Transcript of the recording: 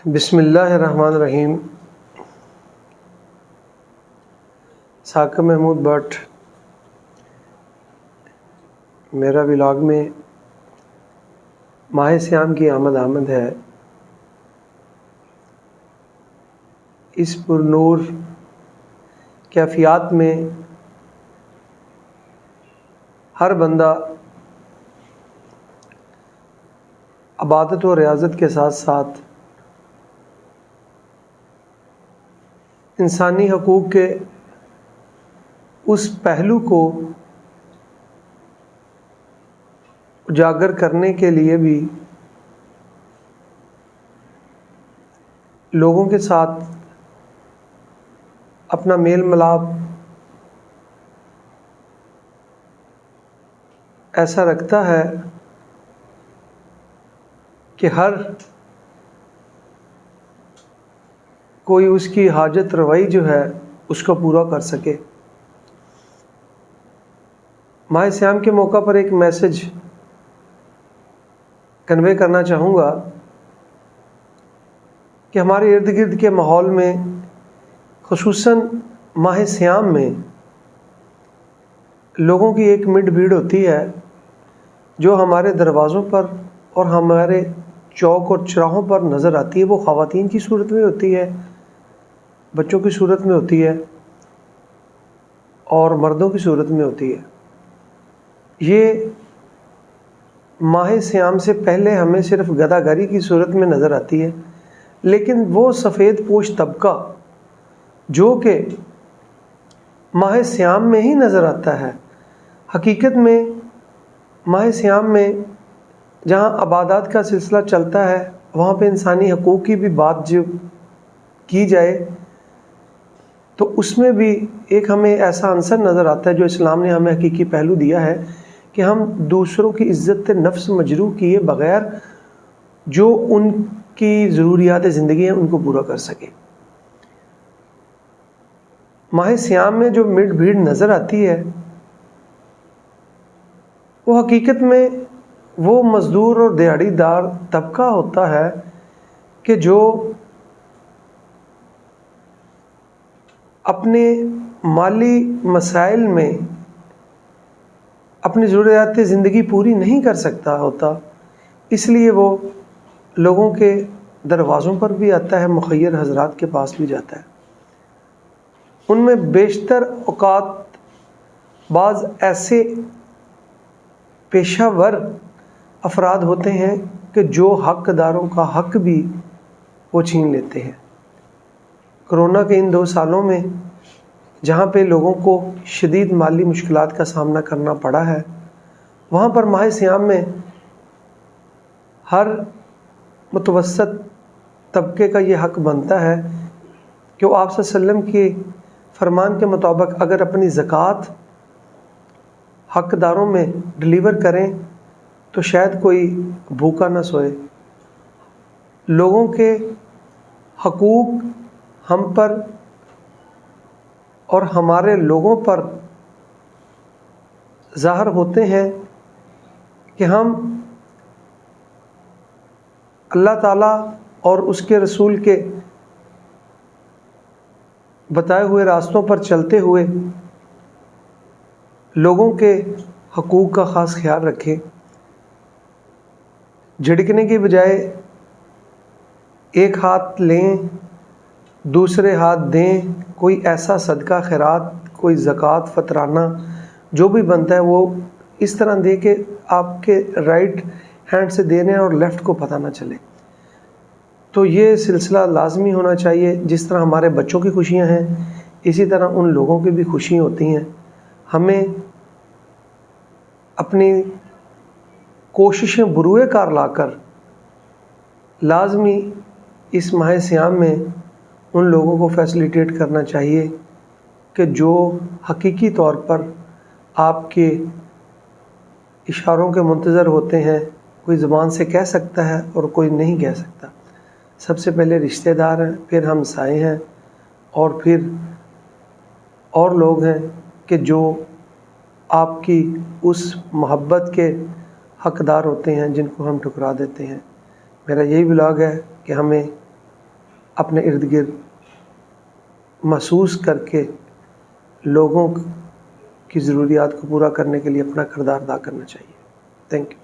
بسم اللہ الرحمن الرحیم۔ ثاقب محمود بٹ میرا ولاگ میں ماہ صیام کی آمد ہے۔ اس پر نور کیفیات میں ہر بندہ عبادت و ریاضت کے ساتھ ساتھ انسانی حقوق کے اس پہلو کو اجاگر کرنے کے لیے بھی لوگوں کے ساتھ اپنا میل ملاپ ایسا رکھتا ہے کہ ہر کوئی اس کی حاجت روائی جو ہے اس کو پورا کر سکے۔ ماہ صیام کے موقع پر ایک میسج کنوے کرنا چاہوں گا کہ ہمارے ارد گرد کے ماحول میں خصوصاً ماہ صیام میں لوگوں کی ایک مڈ بھیڑ ہوتی ہے جو ہمارے دروازوں پر اور ہمارے چوک اور چراہوں پر نظر آتی ہے۔ وہ خواتین کی صورت میں ہوتی ہے، بچوں کی صورت میں ہوتی ہے اور مردوں کی صورت میں ہوتی ہے۔ یہ ماہ صیام سے پہلے ہمیں صرف گداگری کی صورت میں نظر آتی ہے، لیکن وہ سفید پوش طبقہ جو کہ ماہ صیام میں ہی نظر آتا ہے، حقیقت میں ماہ صیام میں جہاں عبادات کا سلسلہ چلتا ہے وہاں پہ انسانی حقوق کی بھی بات جو کی جائے تو اس میں بھی ایک ہمیں ایسا عنصر نظر آتا ہے جو اسلام نے ہمیں حقیقی پہلو دیا ہے کہ ہم دوسروں کی عزت نفس مجروح کیے بغیر جو ان کی ضروریات زندگی ہیں ان کو پورا کر سکیں۔ ماہ صیام میں جو مڈ بھیڑ نظر آتی ہے وہ حقیقت میں وہ مزدور اور دیہڑی دار طبقہ ہوتا ہے کہ جو اپنے مالی مسائل میں اپنی ضروریات زندگی پوری نہیں کر سکتا ہوتا، اس لیے وہ لوگوں کے دروازوں پر بھی آتا ہے، مخیر حضرات کے پاس بھی جاتا ہے۔ ان میں بیشتر اوقات بعض ایسے پیشہ ور افراد ہوتے ہیں کہ جو حق داروں کا حق بھی وہ چھین لیتے ہیں۔ کرونا کے ان 2 سالوں میں جہاں پہ لوگوں کو شدید مالی مشکلات کا سامنا کرنا پڑا ہے، وہاں پر ماہ صیام میں ہر متوسط طبقے کا یہ حق بنتا ہے کہ وہ آپ صلی اللہ علیہ وسلم کے فرمان کے مطابق اگر اپنی زکوٰۃ حقداروں میں ڈلیور کریں تو شاید کوئی بھوکا نہ سوئے۔ لوگوں کے حقوق ہم پر اور ہمارے لوگوں پر ظاہر ہوتے ہیں کہ ہم اللہ تعالیٰ اور اس کے رسول کے بتائے ہوئے راستوں پر چلتے ہوئے لوگوں کے حقوق کا خاص خیال رکھیں۔ جھڑکنے کی بجائے ایک ہاتھ لیں دوسرے ہاتھ دیں، کوئی ایسا صدقہ خیرات، کوئی زکوٰۃ فطرانہ جو بھی بنتا ہے وہ اس طرح دے کہ آپ کے رائٹ ہینڈ سے دے رہے ہیں اور لیفٹ کو پتہ نہ چلے۔ تو یہ سلسلہ لازمی ہونا چاہیے۔ جس طرح ہمارے بچوں کی خوشیاں ہیں اسی طرح ان لوگوں کی بھی خوشیاں ہوتی ہیں۔ ہمیں اپنی کوششیں بروئے کار لا کر لازمی اس ماہ صیام میں ان لوگوں کو فیسیلیٹیٹ کرنا چاہیے کہ جو حقیقی طور پر آپ کے اشاروں کے منتظر ہوتے ہیں۔ کوئی زبان سے کہہ سکتا ہے اور کوئی نہیں کہہ سکتا۔ سب سے پہلے رشتہ دار ہیں، پھر ہمسائے ہیں اور پھر اور لوگ ہیں کہ جو آپ کی اس محبت کے حقدار ہوتے ہیں جن کو ہم ٹھکرا دیتے ہیں۔ میرا یہی ولاگ ہے کہ ہمیں اپنے ارد گرد محسوس کر کے لوگوں کی ضروریات کو پورا کرنے کے لیے اپنا کردار ادا کرنا چاہیے. Thank you.